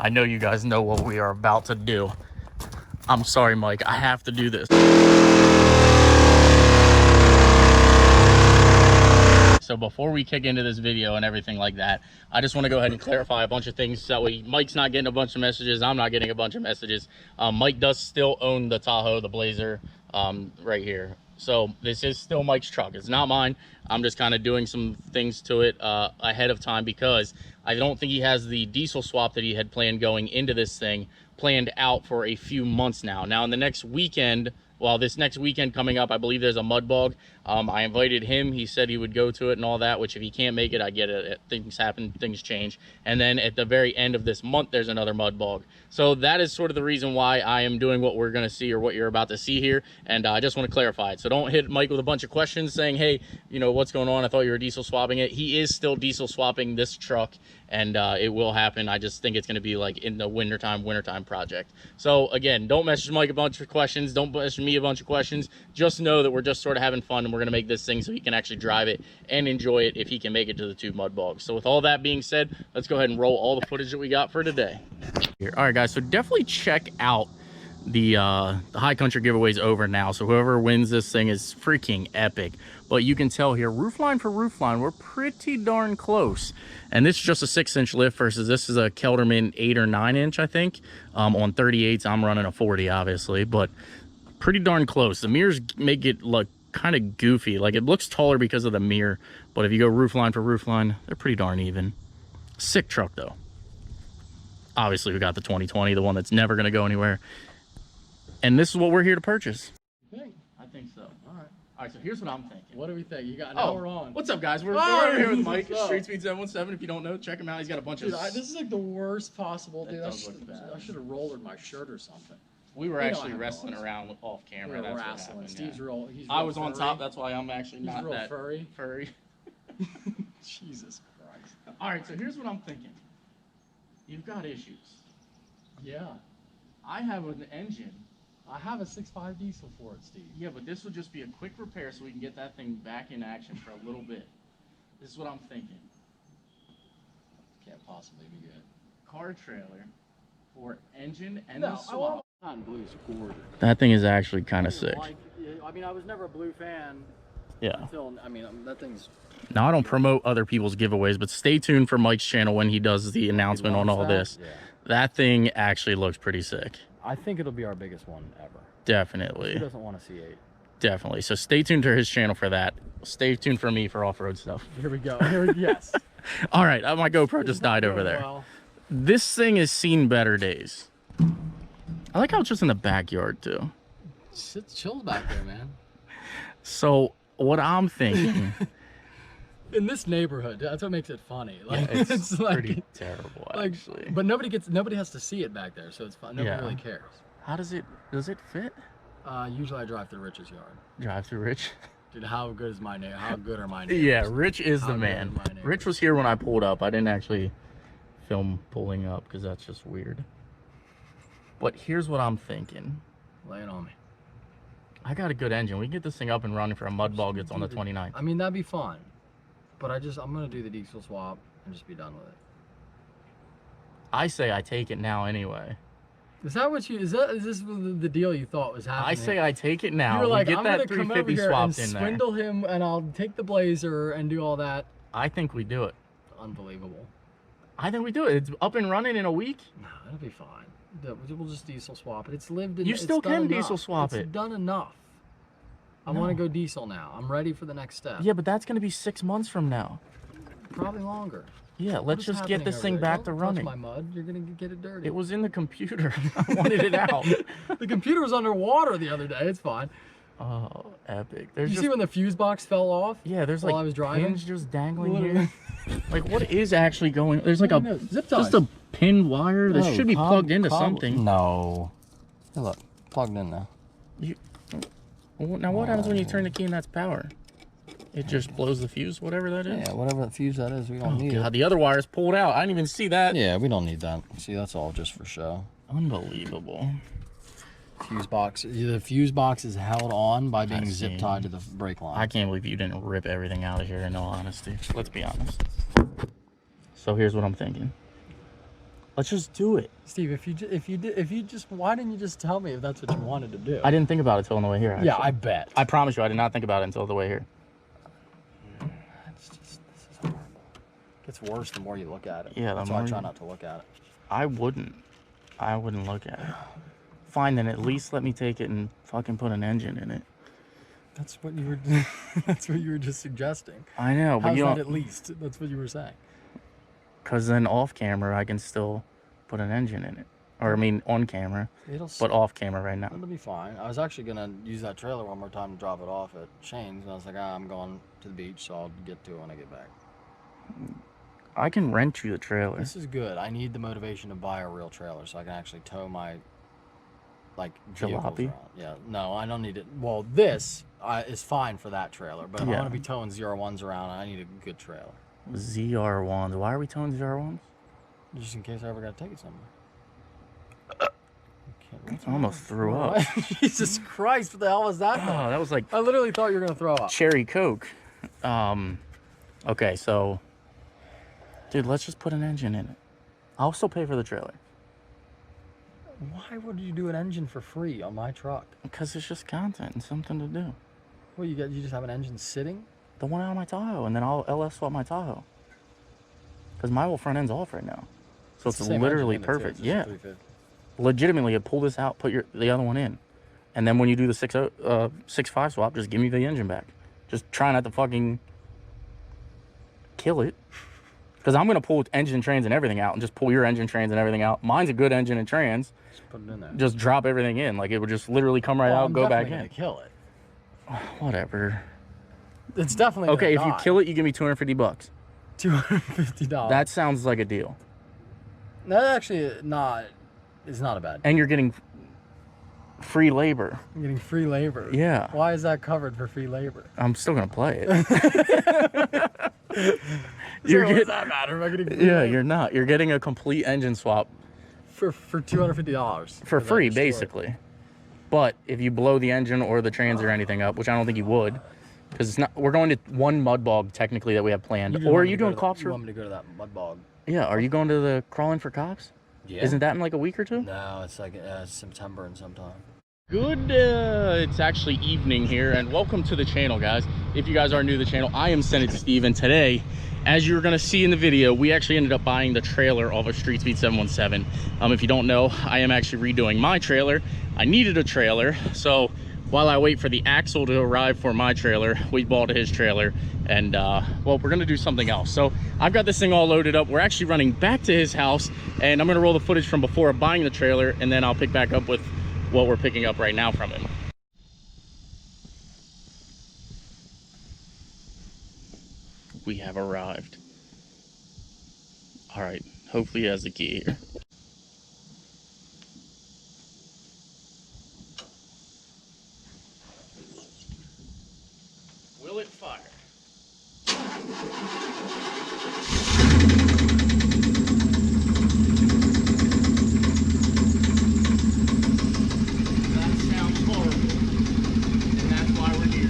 I know you guys know what we are about to do. I'm sorry, Mike. I have to do this. So before we kick into this video and everything like that, I just want to go ahead and clarify a bunch of things. That way Mike's not getting a bunch of messages. I'm not getting a bunch of messages. Mike does still own the Tahoe, the Blazer, right here. So this is still Mike's truck. It's not mine. I'm just kind of doing some things to it ahead of time because I don't think he has the diesel swap that he had planned going into this thing planned out for a few months now. Now in the next weekend, well, this next weekend coming up, I believe there's a mud bog. I invited him. He said he would go to it and all that, which if he can't make it, I get it. Things happen, things change. And then at the very end of this month, there's another mud bog. So that is sort of the reason why I am doing what we're going to see or what you're about to see here. And I just want to clarify it. So don't hit Mike with a bunch of questions saying, hey, you know, what's going on? I thought you were diesel swapping it. He is still diesel swapping this truck, and it will happen. I just think it's going to be like in the wintertime project. So again, don't message Mike a bunch of questions. Don't message me a bunch of questions. Just know that we're just sort of having fun, and we're going to make this thing so he can actually drive it and enjoy it if he can make it to the 2 mud bogs. So with all that being said, let's go ahead and roll all the footage that we got for today. All right, guys, so definitely check out the high country giveaways over now. So whoever wins this thing is freaking epic. But you can tell here, roofline for roofline, we're pretty darn close. And this is just a 6-inch lift versus this is a Kelderman 8 or 9 inch, I think. On 38s, I'm running a 40, obviously, but pretty darn close. The mirrors make it look kind of goofy. Like, it looks taller because of the mirror, but if you go roofline for roofline, they're pretty darn even. Sick truck, though. Obviously, we got the 2020, the one that's never going to go anywhere. And this is what we're here to purchase. You think? I think so. All right. All right, so here's what I'm thinking. What do we think? You got an hour on. What's up, guys? We're here with Mike, streetspeed717. If you don't know, check him out. He's got a bunch of... This is like the worst possible, dude. I should have rollered my shirt or something. We were actually wrestling around off camera. We were that's wrestling. What Steve's real. He's I real was furry. on top. That's why I'm actually not real that furry. Jesus Christ. All right, so here's what I'm thinking. You've got issues. Yeah. I have an engine. I have a 6.5 diesel for it, Steve. Yeah, but this will just be a quick repair so we can get that thing back in action for a little bit. This is what I'm thinking. Can't possibly be good. Car trailer for engine and the swap. Blue's gorgeous. That thing is actually kind of sick. I mean, I was never a blue fan. Yeah. Until, I mean, that thing's... Now, I don't promote other people's giveaways, but stay tuned for Mike's channel when he does the announcement on all this. Yeah. That thing actually looks pretty sick. I think it'll be our biggest one ever. Definitely. Who doesn't want a C8? Definitely. So stay tuned to his channel for that. Stay tuned for me for off-road stuff. Here we go. Yes. All right. My GoPro just died over there. Well. This thing has seen better days. I like how it's just in the backyard, too. It's chill back there, man. So what I'm thinking... In this neighborhood, that's what makes it funny. Like, yeah, it's like, pretty terrible, actually. Like, but nobody has to see it back there, so it's fun. Nobody really cares. How does it fit? Usually I drive through Rich's yard. Drive through Rich? Dude, how good is my name? How good are my neighbors? Yeah, Rich is the man. Rich was here when I pulled up. I didn't actually film pulling up because that's just weird. But here's what I'm thinking. Lay it on me. I got a good engine. We can get this thing up and running for a mud bog that's on the 29th. I mean, that'd be fun. But I'm gonna do the diesel swap and just be done with it. I say I take it now anyway. Is this the deal you thought was happening? I say I take it now. You were like, we get I'm that gonna come over 350 here and swapped in there. swindle him, and I'll take the Blazer and do all that. I think we do it. Unbelievable. I think we do it. It's up and running in a week. No, it'll be fine. We'll just diesel swap it. It's lived in. You still can diesel swap it. It's done enough. I want to go diesel now. I'm ready for the next step. Yeah, but that's going to be 6 months from now. Probably longer. Yeah, let's just get this thing back to running. Don't touch my mud. You're going to get it dirty. It was in the computer. I wanted it out. The computer was underwater the other day. It's fine. Oh, epic. Did you see when the fuse box fell off? Yeah, there's while like I was driving? pins just dangling here. Like, what is actually going? There's like a zip ties. just a pinned wire that should be plugged into something. No. Hey, look, plugged in now. Now what happens when you turn the key and that's power? It just blows the fuse, whatever that is? Yeah, whatever the fuse that is, we don't need it. The other wire's pulled out. I didn't even see that. Yeah, we don't need that. See, that's all just for show. Unbelievable. Fuse box. The fuse box is held on by being zip tied to the brake line. I can't believe you didn't rip everything out of here, in all honesty. Let's be honest. So here's what I'm thinking. Let's just do it. Steve, if you just, why didn't you just tell me if that's what you wanted to do? I didn't think about it till on the way here. Actually. Yeah, I bet. I promise you, I did not think about it until the way here. It's just, this is horrible. It gets worse the more you look at it. Yeah, that's why I try not to look at it. I wouldn't look at it. Fine, then at least let me take it and fucking put an engine in it. That's what you were. That's what you were just suggesting. I know, but How's you that don't. at least? That's what you were saying. Because then off camera, I can still put an engine in it. Or, I mean, on camera, but off camera right now. It'll be fine. I was actually going to use that trailer one more time to drop it off at Shane's. And I was like, I'm going to the beach, so I'll get to it when I get back. I can rent you the trailer. This is good. I need the motivation to buy a real trailer so I can actually tow my, like, vehicles Jalopy? around. Yeah, no, I don't need it. Well, this is fine for that trailer. But if I want to be towing 01s around, I need a good trailer. ZR1s. Why are we towing ZR1s? Just in case I ever got to take it somewhere. I almost threw up. Jesus Christ, what the hell was that? Oh, that was like I literally thought you were going to throw up. cherry Coke. Okay, so, dude, let's just put an engine in it. I'll still pay for the trailer. Why would you do an engine for free on my truck? Because it's just content and something to do. Well, you just have an engine sitting? The one out of my Tahoe, and then I'll LS swap my Tahoe. Because my whole front end's off right now. So it's literally perfect. Yeah. Legitimately, you pull this out, put the other one in. And then when you do the 6.5 swap, just give me the engine back. Just try not to fucking kill it. Because I'm going to pull engine, trans, and everything out and just pull your engine, trans, and everything out. Mine's a good engine and trans. Just put it in there. Just drop everything in. Like, it would just literally come right out, go back in. I'm definitely going to kill it. Whatever. It's definitely okay. If you kill it, you give me $250. $250. That sounds like a deal. That actually is not a bad deal. And you're getting free labor. I'm getting free labor. Yeah. Why is that covered for free labor? I'm still gonna play it. Does that matter? Am I getting free labor? You're not. You're getting a complete engine swap for $250 for free, basically. But if you blow the engine or the trans or anything up, which I don't think you would. Because it's not. We're going to one mud bog technically that we have planned. Or are you doing cops? You want me to go to that mud bog? Yeah. Are you going to the crawling for cops? Yeah. Isn't that in like a week or two? No, it's like September and sometime. Good. It's actually evening here, and welcome to the channel, guys. If you guys are new to the channel, I am Senate Steve, and today, as you're gonna see in the video, we actually ended up buying the trailer off of streetspeed717. If you don't know, I am actually redoing my trailer. I needed a trailer, so while I wait for the axle to arrive for my trailer, we bought his trailer, and well, we're gonna do something else. So I've got this thing all loaded up. We're actually running back to his house, and I'm gonna roll the footage from before buying the trailer, and then I'll pick back up with what we're picking up right now from him. We have arrived. All right, hopefully he has the key here. Will it fire? That sounds horrible, and that's why we're here.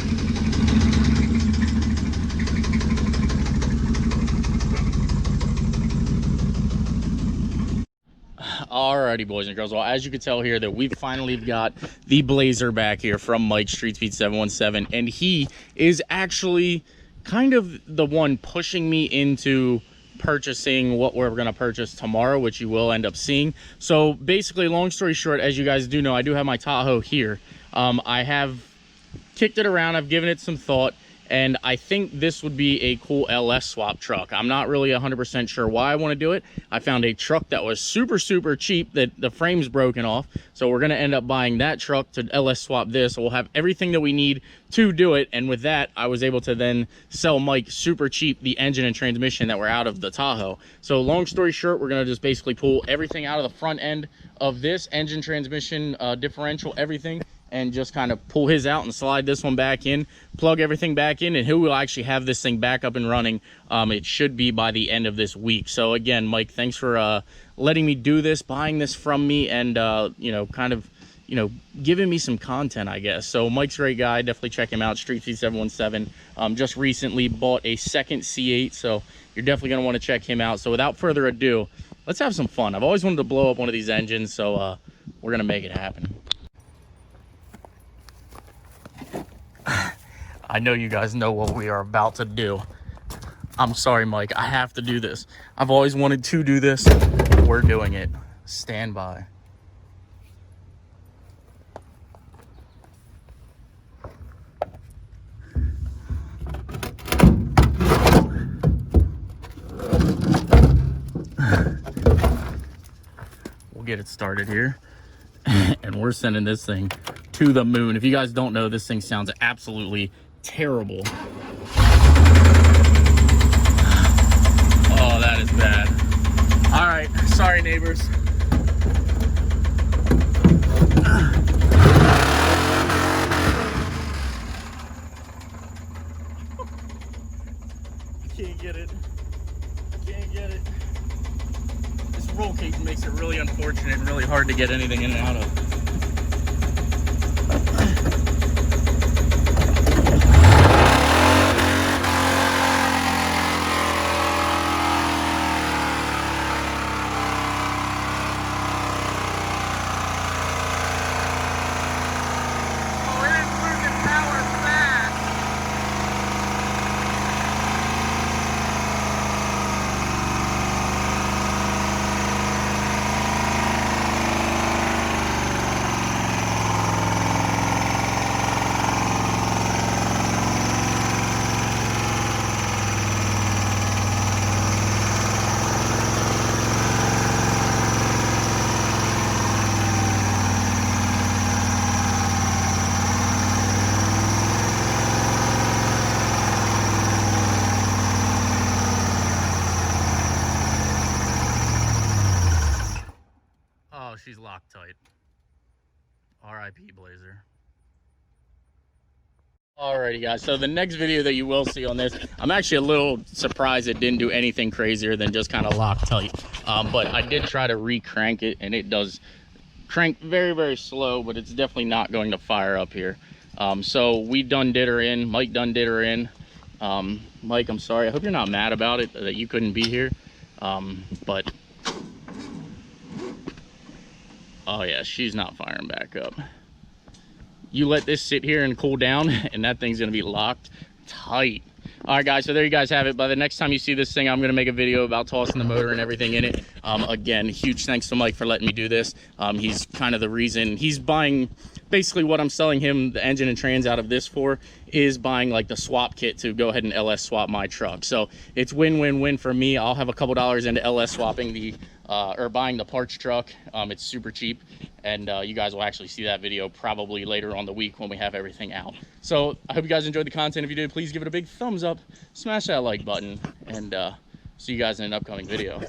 Alrighty, boys and girls. Well, as you can tell here, that we've finally got the Blazer back here from Mike streetspeed717, and he is actually kind of the one pushing me into purchasing what we're going to purchase tomorrow, which you will end up seeing. So basically, long story short, as you guys do know, I do have my Tahoe here. I have kicked it around, I've given it some thought, and I think this would be a cool LS swap truck. I'm not really 100% sure why I want to do it. I found a truck that was super cheap that the frame's broken off, so we're going to end up buying that truck to LS swap this. So we'll have everything that we need to do it, and with that, I was able to then sell Mike super cheap the engine and transmission that were out of the Tahoe. So long story short, we're going to just basically pull everything out of the front end of this engine, transmission, differential, everything, and just kind of pull his out and slide this one back in, plug everything back in, and he will actually have this thing back up and running. It should be by the end of this week. So again, Mike, thanks for letting me do this, buying this from me, and you know, kind of, you know, giving me some content, I guess. So Mike's a great guy. Definitely check him out. streetspeed717. Just recently bought a second C8, so you're definitely going to want to check him out. So without further ado, let's have some fun. I've always wanted to blow up one of these engines, so we're gonna make it happen. I know you guys know what we are about to do. I'm sorry, Mike, I have to do this. I've always wanted to do this. We're doing it. Stand by. We'll get it started here. And we're sending this thing to the moon. If you guys don't know, this thing sounds absolutely terrible. Oh, that is bad. All right, sorry neighbors. Can't get it. Can't get it. This roll cage makes it really unfortunate and really hard to get anything in and out of. Oh, she's locked tight. R.I.P. Blazer. Alrighty guys, so the next video that you will see on this, I'm actually a little surprised it didn't do anything crazier than just kind of lock tight. But I did try to re-crank it, and it does crank very, very slow, but it's definitely not going to fire up here. So we done did her in, Mike done did her in. Mike, I'm sorry, I hope you're not mad about it, that you couldn't be here. But oh yeah, she's not firing back up. You let this sit here and cool down, and that thing's gonna be locked tight. All right, guys, so there you guys have it. By the next time you see this thing, I'm gonna make a video about tossing the motor and everything in it. Again, huge thanks to Mike for letting me do this. He's kind of the reason. He's buying, basically what I'm selling him the engine and trans out of this for is buying like the swap kit to go ahead and LS swap my truck. So it's win-win-win for me. I'll have a couple dollars into LS swapping the or buying the parts truck. It's super cheap, and you guys will actually see that video probably later on the week when we have everything out. So I hope you guys enjoyed the content. If you did, please give it a big thumbs up, smash that like button, and see you guys in an upcoming video.